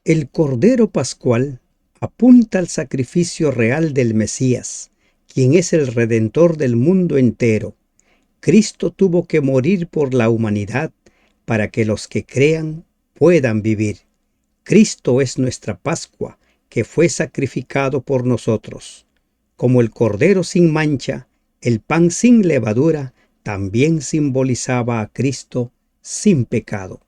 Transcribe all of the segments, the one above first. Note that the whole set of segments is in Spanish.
El Cordero Pascual apunta al sacrificio real del Mesías, quien es el Redentor del mundo entero. Cristo tuvo que morir por la humanidad para que los que crean puedan vivir. Cristo es nuestra Pascua, que fue sacrificado por nosotros. Como el Cordero sin mancha, el pan sin levadura también simbolizaba a Cristo sin pecado.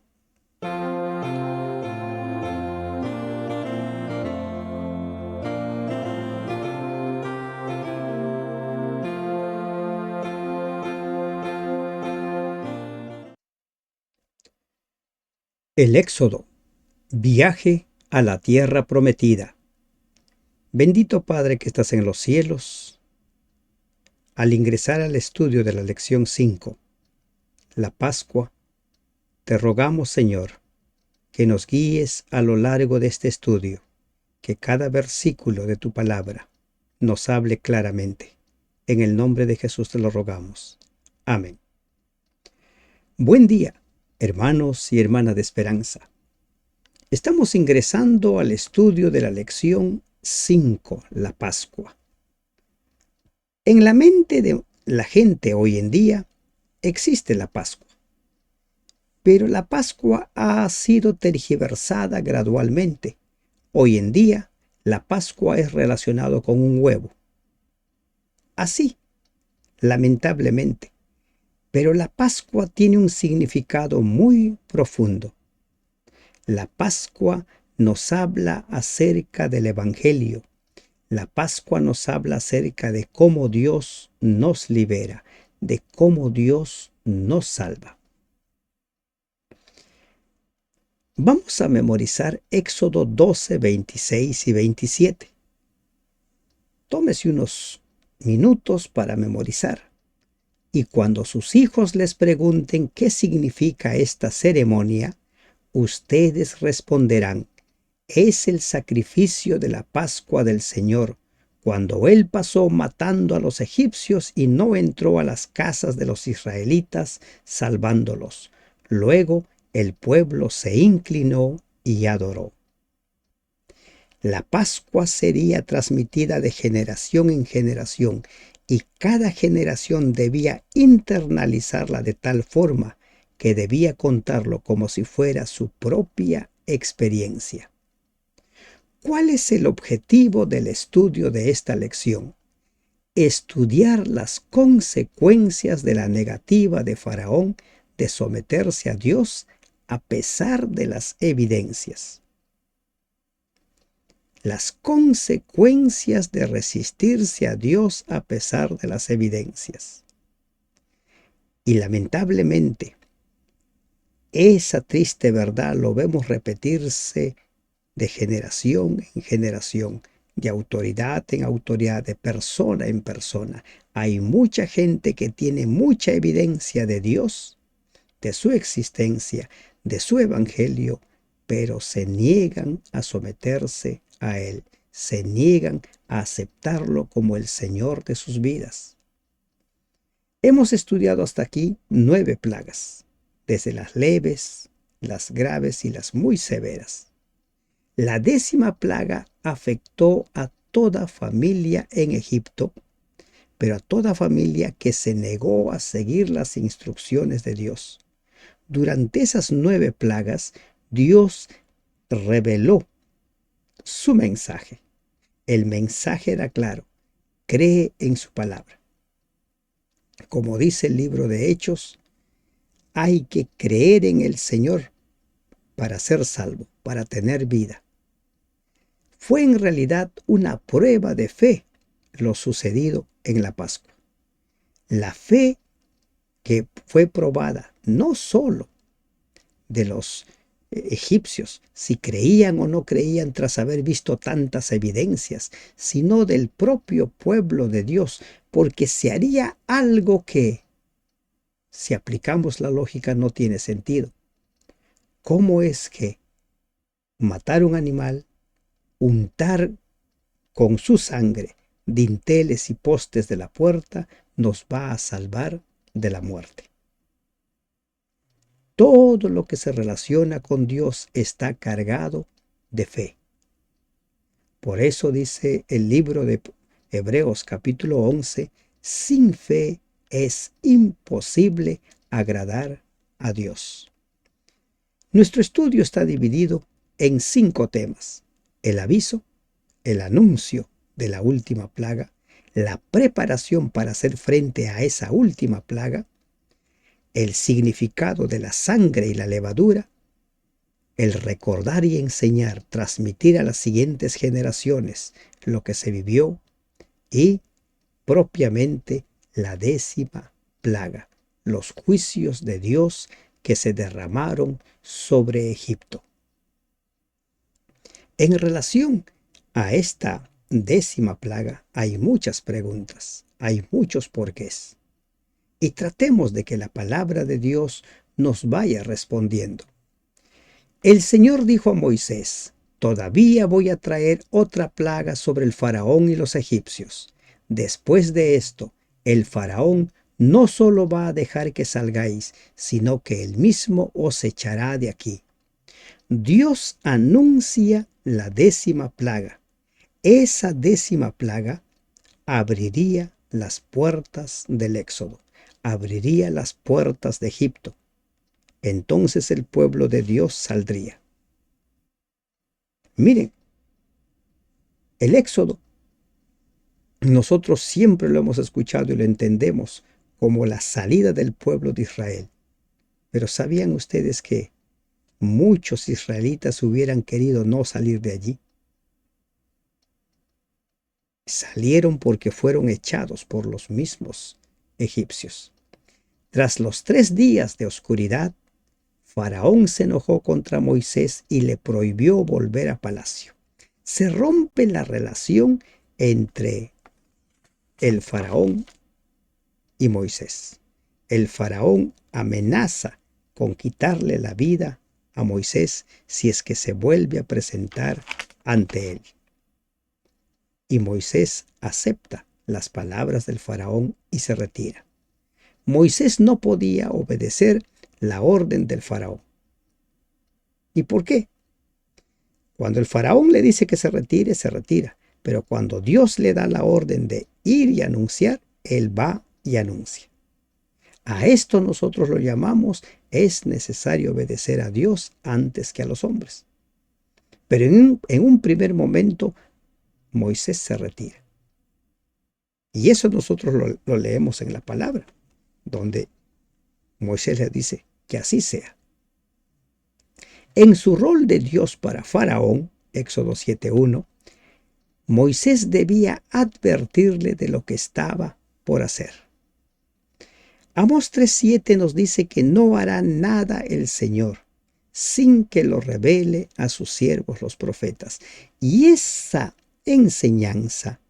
El Éxodo, viaje a la tierra prometida. Bendito Padre que estás en los cielos, al ingresar al estudio de la lección 5, la Pascua, te rogamos, Señor, que nos guíes a lo largo de este estudio, que cada versículo de tu palabra nos hable claramente. En el nombre de Jesús te lo rogamos. Amén. Buen día, hermanos y hermanas de esperanza. Estamos ingresando al estudio de la lección 5, la Pascua. En la mente de la gente hoy en día existe la Pascua, pero la Pascua ha sido tergiversada gradualmente. Hoy en día, la Pascua es relacionado con un huevo. Así, lamentablemente. Pero la Pascua tiene un significado muy profundo. La Pascua nos habla acerca del Evangelio. La Pascua nos habla acerca de cómo Dios nos libera, de cómo Dios nos salva. Vamos a memorizar Éxodo 12, 26 y 27. Tómese unos minutos para memorizar. Y cuando sus hijos les pregunten qué significa esta ceremonia, ustedes responderán: es el sacrificio de la Pascua del Señor, cuando Él pasó matando a los egipcios y no entró a las casas de los israelitas salvándolos. Luego el pueblo se inclinó y adoró. La Pascua sería transmitida de generación en generación y cada generación debía internalizarla de tal forma que debía contarlo como si fuera su propia experiencia. ¿Cuál es el objetivo del estudio de esta lección? Estudiar las consecuencias de la negativa de Faraón de someterse a Dios a pesar de las evidencias. Las consecuencias de resistirse a Dios a pesar de las evidencias. Y lamentablemente, esa triste verdad lo vemos repetirse de generación en generación, de autoridad en autoridad, de persona en persona. Hay mucha gente que tiene mucha evidencia de Dios, de su existencia, de su evangelio, pero se niegan a someterse a Él, se niegan a aceptarlo como el Señor de sus vidas. Hemos estudiado hasta aquí 9 plagas, desde las leves, las graves y las muy severas. La 10ª plaga afectó a toda familia en Egipto, pero a toda familia que se negó a seguir las instrucciones de Dios. Durante esas 9 plagas, Dios reveló su mensaje. El mensaje era claro: cree en su palabra. Como dice el libro de Hechos, hay que creer en el Señor para ser salvo, para tener vida. Fue en realidad una prueba de fe lo sucedido en la Pascua. La fe que fue probada no solo de los egipcios, si creían o no creían tras haber visto tantas evidencias, sino del propio pueblo de Dios, porque se haría algo que, si aplicamos la lógica, no tiene sentido. ¿Cómo es que matar un animal, untar con su sangre dinteles y postes de la puerta, nos va a salvar de la muerte? Todo lo que se relaciona con Dios está cargado de fe. Por eso dice el libro de Hebreos capítulo 11, sin fe es imposible agradar a Dios. Nuestro estudio está dividido en 5 temas: el aviso, el anuncio de la última plaga, la preparación para hacer frente a esa última plaga, el significado de la sangre y la levadura, el recordar y enseñar, transmitir a las siguientes generaciones lo que se vivió, y propiamente la 10ª plaga, los juicios de Dios que se derramaron sobre Egipto. En relación a esta 10ª plaga hay muchas preguntas, hay muchos porqués. Y tratemos de que la palabra de Dios nos vaya respondiendo. El Señor dijo a Moisés: todavía voy a traer otra plaga sobre el faraón y los egipcios. Después de esto, el faraón no solo va a dejar que salgáis, sino que él mismo os echará de aquí. Dios anuncia la 10ª plaga. Esa 10ª plaga abriría las puertas del Éxodo, abriría las puertas de Egipto. Entonces el pueblo de Dios saldría. Miren, el Éxodo, nosotros siempre lo hemos escuchado y lo entendemos como la salida del pueblo de Israel. Pero ¿sabían ustedes que muchos israelitas hubieran querido no salir de allí? Salieron porque fueron echados por los mismos egipcios. Tras los 3 días de oscuridad, Faraón se enojó contra Moisés y le prohibió volver a palacio. Se rompe la relación entre el faraón y Moisés. El faraón amenaza con quitarle la vida a Moisés si es que se vuelve a presentar ante él. Y Moisés acepta las palabras del faraón y se retira. Moisés no podía obedecer la orden del faraón. ¿Y por qué? Cuando el faraón le dice que se retire, se retira. Pero cuando Dios le da la orden de ir y anunciar, él va y anuncia. A esto nosotros lo llamamos: es necesario obedecer a Dios antes que a los hombres. Pero en un primer momento, Moisés se retira. Y eso nosotros lo leemos en la palabra, donde Moisés le dice que así sea. En su rol de Dios para Faraón, Éxodo 7:1, Moisés debía advertirle de lo que estaba por hacer. Amós 3:7 nos dice que no hará nada el Señor sin que lo revele a sus siervos los profetas. Y esa enseñanza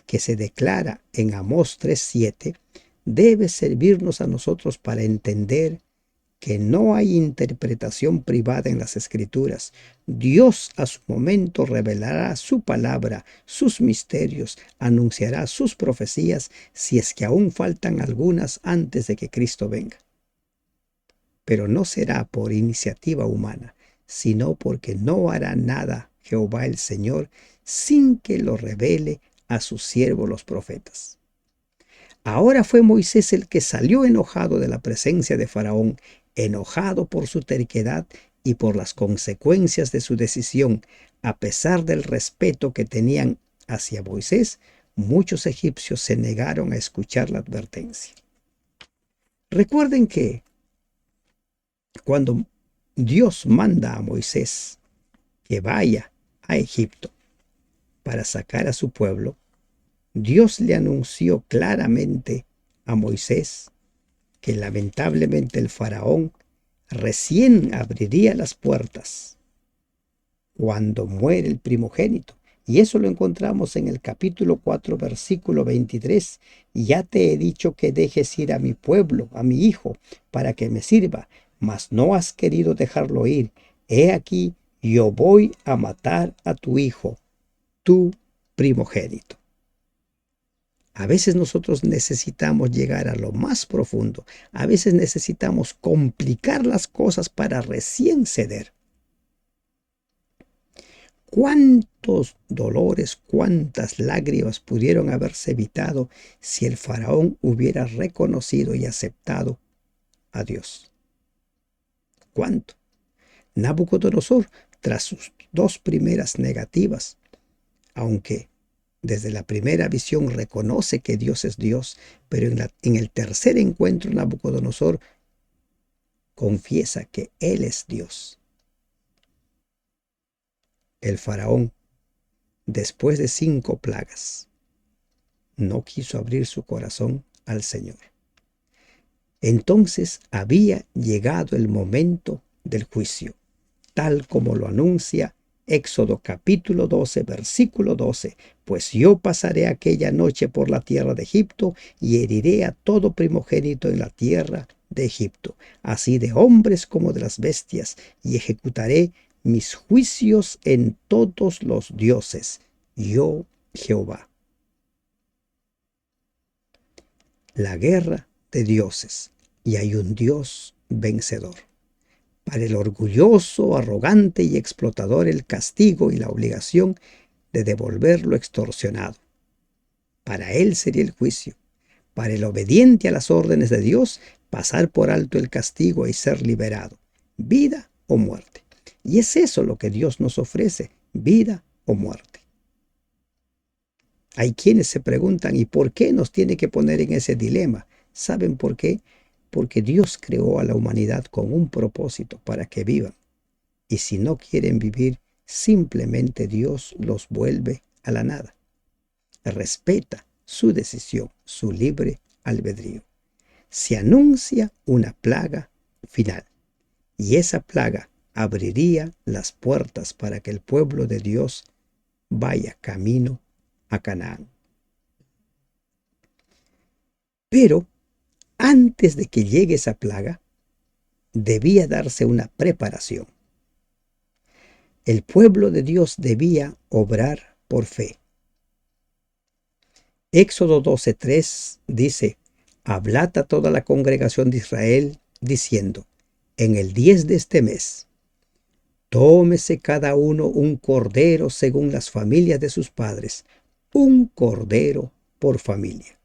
que se declara en Amós 3:7 debe servirnos a nosotros para entender que no hay interpretación privada en las Escrituras. Dios a su momento revelará su palabra, sus misterios, anunciará sus profecías, si es que aún faltan algunas antes de que Cristo venga. Pero no será por iniciativa humana, sino porque no hará nada Jehová el Señor sin que lo revele a sus siervos los profetas. Ahora fue Moisés el que salió enojado de la presencia de Faraón, enojado por su terquedad y por las consecuencias de su decisión. A pesar del respeto que tenían hacia Moisés, muchos egipcios se negaron a escuchar la advertencia. Recuerden que cuando Dios manda a Moisés que vaya a Egipto para sacar a su pueblo, Dios le anunció claramente a Moisés que lamentablemente el faraón recién abriría las puertas cuando muere el primogénito. Y eso lo encontramos en el capítulo 4, versículo 23. Ya te he dicho que dejes ir a mi pueblo, a mi hijo, para que me sirva, mas no has querido dejarlo ir. He aquí, yo voy a matar a tu hijo, tu primogénito. A veces nosotros necesitamos llegar a lo más profundo. A veces necesitamos complicar las cosas para recién ceder. ¿Cuántos dolores, cuántas lágrimas pudieron haberse evitado si el faraón hubiera reconocido y aceptado a Dios? ¿Cuánto? Nabucodonosor, tras sus dos primeras negativas, aunque desde la primera visión reconoce que Dios es Dios, pero en el tercer encuentro Nabucodonosor confiesa que Él es Dios. El faraón, después de 5 plagas, no quiso abrir su corazón al Señor. Entonces había llegado el momento del juicio, tal como lo anuncia Éxodo capítulo 12, versículo 12. Pues yo pasaré aquella noche por la tierra de Egipto y heriré a todo primogénito en la tierra de Egipto, así de hombres como de las bestias, y ejecutaré mis juicios en todos los dioses. Yo, Jehová. La guerra de dioses, y hay un Dios vencedor. Para el orgulloso, arrogante y explotador el castigo y la obligación de devolver lo extorsionado. Para él sería el juicio. Para el obediente a las órdenes de Dios, pasar por alto el castigo y ser liberado. Vida o muerte. Y es eso lo que Dios nos ofrece, vida o muerte. Hay quienes se preguntan, ¿y por qué nos tiene que poner en ese dilema? ¿Saben por qué? Porque Dios creó a la humanidad con un propósito para que vivan. Y si no quieren vivir, simplemente Dios los vuelve a la nada. Respeta su decisión, su libre albedrío. Se anuncia una plaga final. Y esa plaga abriría las puertas para que el pueblo de Dios vaya camino a Canaán. Pero antes de que llegue esa plaga, debía darse una preparación. El pueblo de Dios debía obrar por fe. Éxodo 12:3 dice: Hablad a toda la congregación de Israel, diciendo: en el 10 de este mes, tómese cada uno un cordero según las familias de sus padres, un cordero por familia.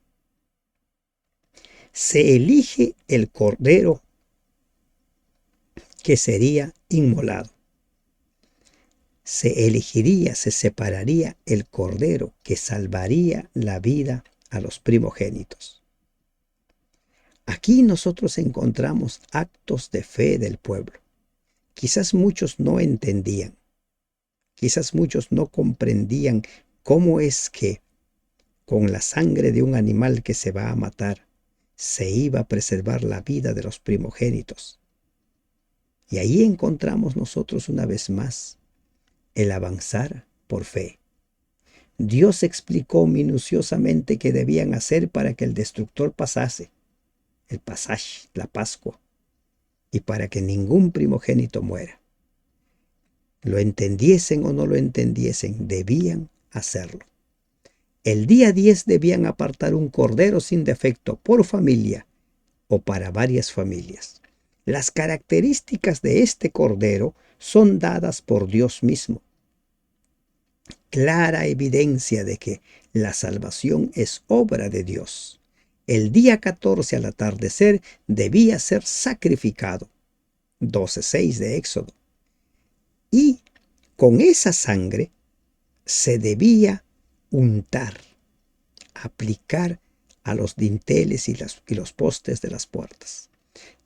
Se elige el cordero que sería inmolado. Se elegiría, se separaría el cordero que salvaría la vida a los primogénitos. Aquí nosotros encontramos actos de fe del pueblo. Quizás muchos no entendían, quizás muchos no comprendían cómo es que con la sangre de un animal que se va a matar, se iba a preservar la vida de los primogénitos. Y ahí encontramos nosotros una vez más el avanzar por fe. Dios explicó minuciosamente qué debían hacer para que el destructor pasase, el pasaje, la Pascua, y para que ningún primogénito muera. Lo entendiesen o no lo entendiesen, debían hacerlo. El día 10 debían apartar un cordero sin defecto por familia o para varias familias. Las características de este cordero son dadas por Dios mismo. Clara evidencia de que la salvación es obra de Dios. El día 14 al atardecer debía ser sacrificado. 12:6 de Éxodo. Y con esa sangre se debía untar, aplicar a los dinteles y los postes de las puertas.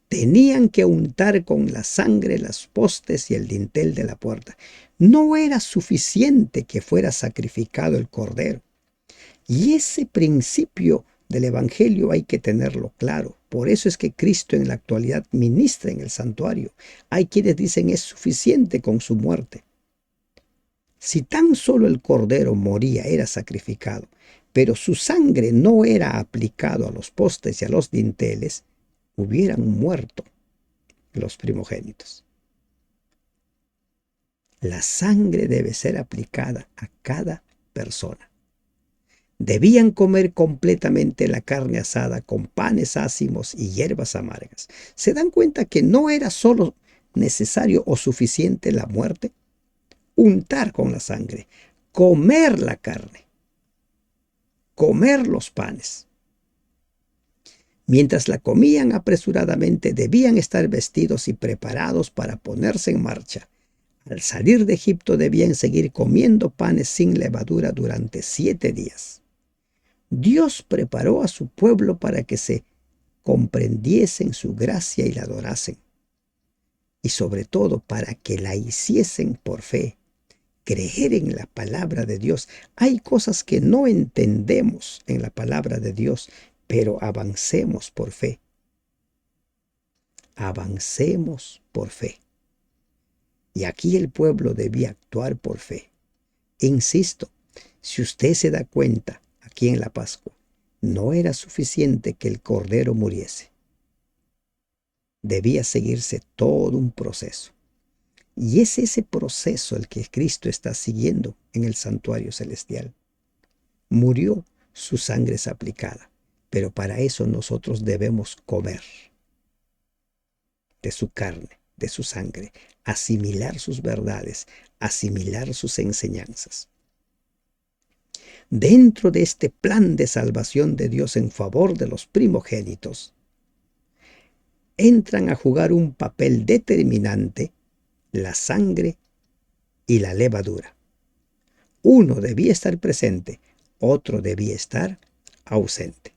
Tenían que untar con la sangre los postes y el dintel de la puerta. No era suficiente que fuera sacrificado el cordero. Y ese principio del Evangelio hay que tenerlo claro. Por eso es que Cristo en la actualidad ministra en el santuario. Hay quienes dicen es suficiente con su muerte. Si tan solo el cordero moría, era sacrificado, pero su sangre no era aplicado a los postes y a los dinteles, hubieran muerto los primogénitos. La sangre debe ser aplicada a cada persona. Debían comer completamente la carne asada con panes ácimos y hierbas amargas. ¿Se dan cuenta que no era solo necesario o suficiente la muerte? untar con la sangre, comer la carne, comer los panes. Mientras la comían apresuradamente, debían estar vestidos y preparados para ponerse en marcha. Al salir de Egipto debían seguir comiendo panes sin levadura durante 7 días. Dios preparó a su pueblo para que se comprendiesen su gracia y la adorasen. Y sobre todo para que la hiciesen por fe. Creer en la palabra de Dios. Hay cosas que no entendemos en la palabra de Dios, pero avancemos por fe. Avancemos por fe. Y aquí el pueblo debía actuar por fe. Insisto, si usted se da cuenta, aquí en la Pascua, no era suficiente que el cordero muriese. Debía seguirse todo un proceso. Y es ese proceso el que Cristo está siguiendo en el santuario celestial. Murió, su sangre es aplicada, pero para eso nosotros debemos comer de su carne, de su sangre, asimilar sus verdades, asimilar sus enseñanzas. Dentro de este plan de salvación de Dios en favor de los primogénitos, entran a jugar un papel determinante la sangre y la levadura. Uno debía estar presente, otro debía estar ausente.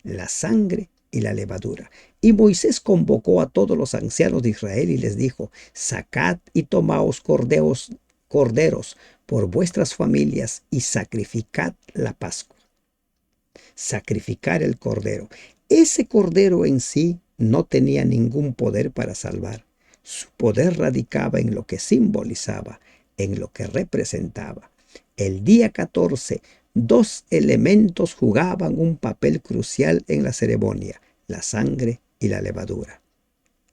La sangre y la levadura. Y Moisés convocó a todos los ancianos de Israel y les dijo: sacad y tomaos corderos por vuestras familias y sacrificad la Pascua. Sacrificar el cordero. Ese cordero en sí no tenía ningún poder para salvar. Su poder radicaba en lo que simbolizaba, en lo que representaba. El día 14, 2 elementos jugaban un papel crucial en la ceremonia: la sangre y la levadura.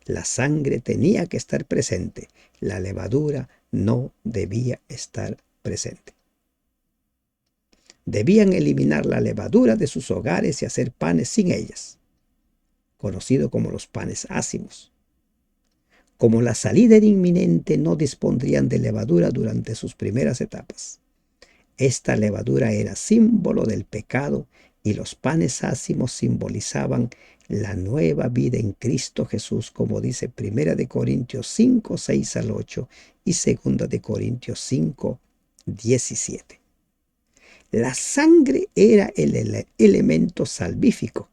La sangre tenía que estar presente, la levadura no debía estar presente. Debían eliminar la levadura de sus hogares y hacer panes sin ellas, conocido como los panes ácimos. Como la salida era inminente, no dispondrían de levadura durante sus primeras etapas. Esta levadura era símbolo del pecado y los panes ácimos simbolizaban la nueva vida en Cristo Jesús, como dice 1 de Corintios 5, 6 al 8 y 2 de Corintios 5, 17. La sangre era el elemento salvífico.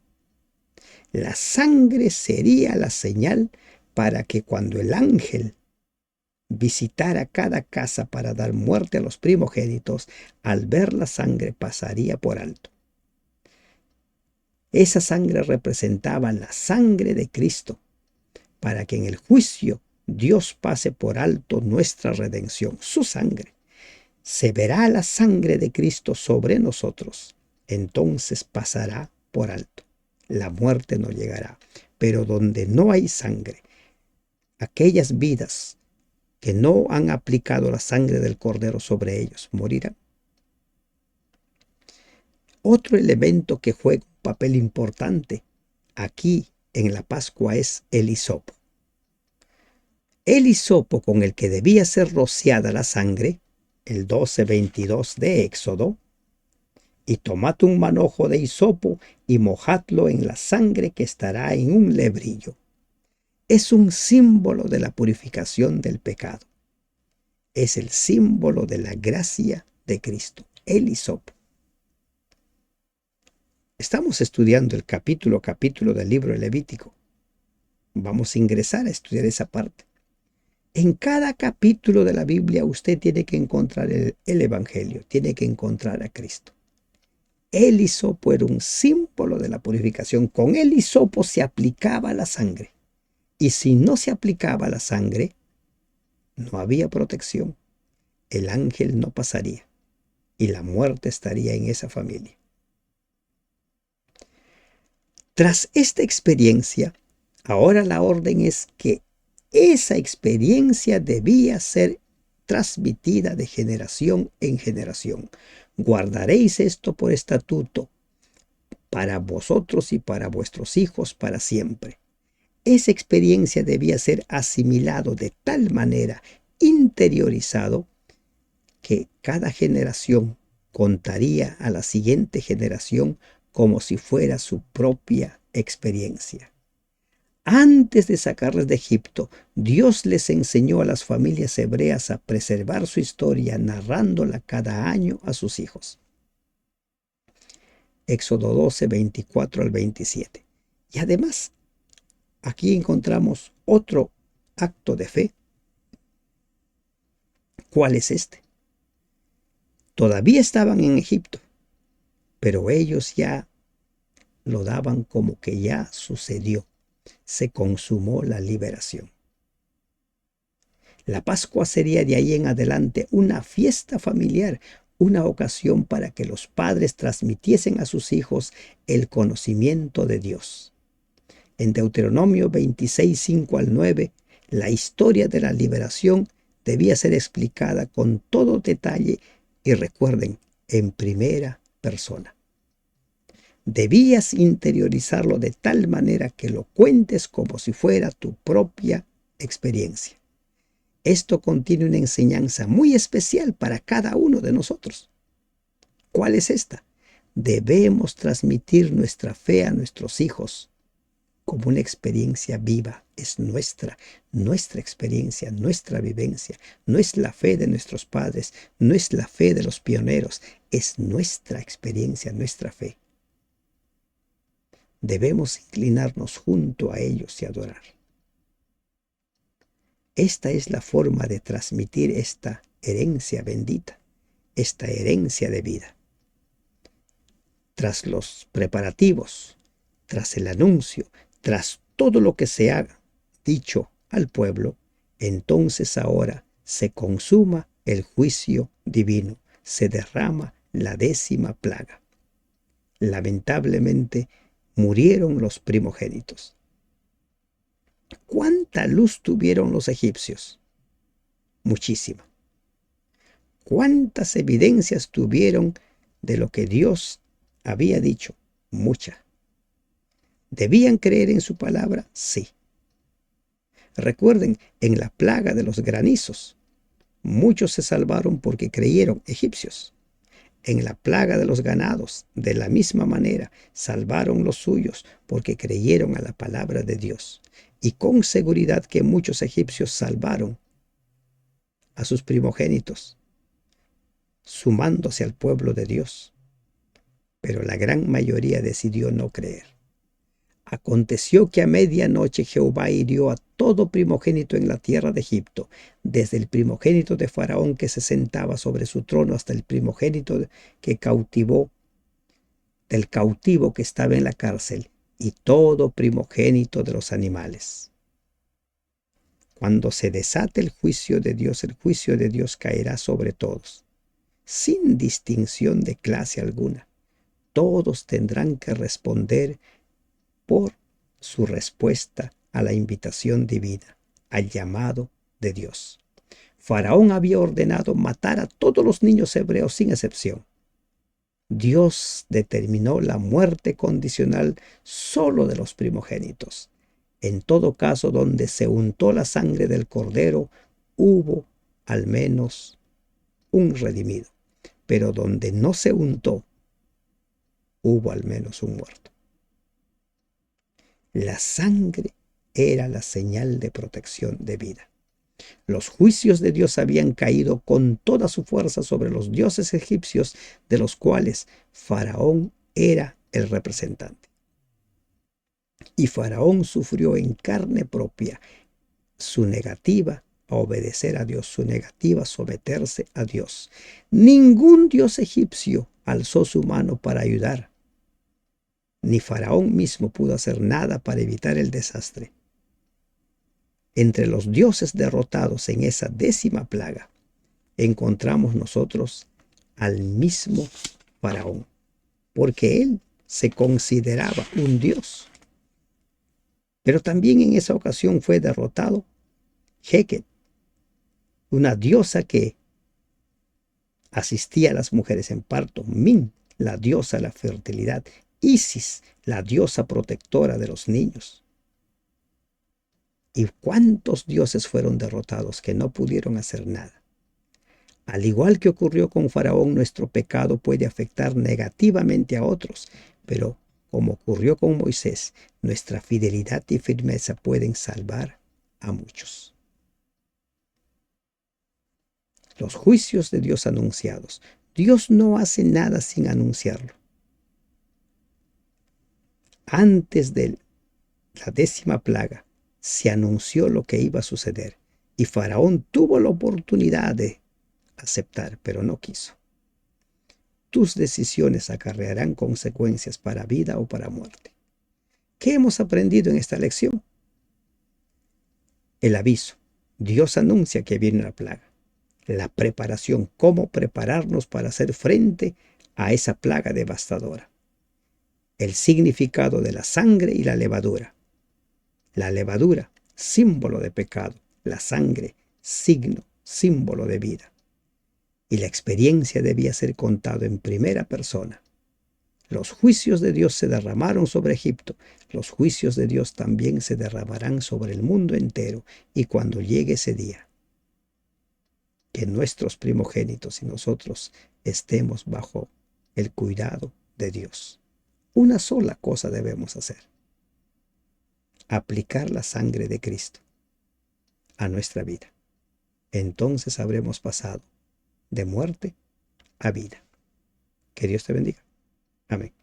La sangre sería la señal para que cuando el ángel visitara cada casa para dar muerte a los primogénitos, al ver la sangre pasaría por alto. Esa sangre representaba la sangre de Cristo, para que en el juicio Dios pase por alto nuestra redención, su sangre. Se verá la sangre de Cristo sobre nosotros, entonces pasará por alto. La muerte no llegará, pero donde no hay sangre, aquellas vidas que no han aplicado la sangre del Cordero sobre ellos morirán. Otro elemento que juega un papel importante aquí en la Pascua es el hisopo. El hisopo con el que debía ser rociada la sangre, el 12:22 de Éxodo: y tomad un manojo de hisopo y mojadlo en la sangre que estará en un lebrillo. Es un símbolo de la purificación del pecado. Es el símbolo de la gracia de Cristo, el hisopo. Estamos estudiando el capítulo del libro de Levítico. Vamos a ingresar a estudiar esa parte. En cada capítulo de la Biblia usted tiene que encontrar el Evangelio, tiene que encontrar a Cristo. El hisopo era un símbolo de la purificación. Con el hisopo se aplicaba la sangre. Y si no se aplicaba la sangre, no había protección. El ángel no pasaría y la muerte estaría en esa familia. Tras esta experiencia, ahora la orden es que esa experiencia debía ser transmitida de generación en generación. Guardaréis esto por estatuto para vosotros y para vuestros hijos para siempre. Esa experiencia debía ser asimilado de tal manera, interiorizado, que cada generación contaría a la siguiente generación como si fuera su propia experiencia. Antes de sacarles de Egipto, Dios les enseñó a las familias hebreas a preservar su historia, narrándola cada año a sus hijos. Éxodo 12, 24 al 27. Y además, aquí encontramos otro acto de fe. ¿Cuál es este? Todavía estaban en Egipto, pero ellos ya lo daban como que ya sucedió. Se consumó la liberación. La Pascua sería de ahí en adelante una fiesta familiar, una ocasión para que los padres transmitiesen a sus hijos el conocimiento de Dios. En Deuteronomio 26, 5 al 9, la historia de la liberación debía ser explicada con todo detalle y, recuerden, en primera persona. Debías interiorizarlo de tal manera que lo cuentes como si fuera tu propia experiencia. Esto contiene una enseñanza muy especial para cada uno de nosotros. ¿Cuál es esta? Debemos transmitir nuestra fe a nuestros hijos como una experiencia viva. Es nuestra experiencia, nuestra vivencia. No es la fe de nuestros padres, no es la fe de los pioneros, es nuestra experiencia, nuestra fe. Debemos inclinarnos junto a ellos y adorar. Esta es la forma de transmitir esta herencia bendita, esta herencia de vida. Tras los preparativos, tras el anuncio, tras todo lo que se ha dicho al pueblo, entonces ahora se consuma el juicio divino, se derrama la 10ª plaga. Lamentablemente, murieron los primogénitos. ¿Cuánta luz tuvieron los egipcios? Muchísima. ¿Cuántas evidencias tuvieron de lo que Dios había dicho? Mucha. ¿Debían creer en su palabra? Sí. Recuerden, en la plaga de los granizos, muchos se salvaron porque creyeron, egipcios. En la plaga de los ganados, de la misma manera, salvaron los suyos porque creyeron a la palabra de Dios. Y con seguridad que muchos egipcios salvaron a sus primogénitos, sumándose al pueblo de Dios. Pero la gran mayoría decidió no creer. Aconteció que a medianoche Jehová hirió a todo primogénito en la tierra de Egipto, desde el primogénito de Faraón que se sentaba sobre su trono hasta el primogénito que cautivó, del cautivo que estaba en la cárcel, y todo primogénito de los animales. Cuando se desate el juicio de Dios caerá sobre todos, sin distinción de clase alguna. Todos tendrán que responder por su respuesta a la invitación divina, al llamado de Dios. Faraón había ordenado matar a todos los niños hebreos sin excepción. Dios determinó la muerte condicional solo de los primogénitos. En todo caso, donde se untó la sangre del cordero, hubo al menos un redimido. Pero donde no se untó, hubo al menos un muerto. La sangre era la señal de protección de vida. Los juicios de Dios habían caído con toda su fuerza sobre los dioses egipcios, de los cuales Faraón era el representante. Y Faraón sufrió en carne propia su negativa a obedecer a Dios, su negativa a someterse a Dios. Ningún dios egipcio alzó su mano para ayudar. Ni Faraón mismo pudo hacer nada para evitar el desastre. Entre los dioses derrotados en esa 10ª plaga, encontramos nosotros al mismo Faraón, porque él se consideraba un dios. Pero también en esa ocasión fue derrotado Heket, una diosa que asistía a las mujeres en parto, Min, la diosa de la fertilidad, Isis, la diosa protectora de los niños. ¿Y cuántos dioses fueron derrotados que no pudieron hacer nada? Al igual que ocurrió con Faraón, nuestro pecado puede afectar negativamente a otros, pero como ocurrió con Moisés, nuestra fidelidad y firmeza pueden salvar a muchos. Los juicios de Dios anunciados. Dios no hace nada sin anunciarlo. Antes de la 10ª plaga, se anunció lo que iba a suceder y Faraón tuvo la oportunidad de aceptar, pero no quiso. Tus decisiones acarrearán consecuencias para vida o para muerte. ¿Qué hemos aprendido en esta lección? El aviso. Dios anuncia que viene una plaga. La preparación. Cómo prepararnos para hacer frente a esa plaga devastadora. El significado de la sangre y la levadura. La levadura, símbolo de pecado. La sangre, signo, símbolo de vida. Y la experiencia debía ser contado en primera persona. Los juicios de Dios se derramaron sobre Egipto. Los juicios de Dios también se derramarán sobre el mundo entero. Y cuando llegue ese día, que nuestros primogénitos y nosotros estemos bajo el cuidado de Dios. Una sola cosa debemos hacer: aplicar la sangre de Cristo a nuestra vida. Entonces habremos pasado de muerte a vida. Que Dios te bendiga. Amén.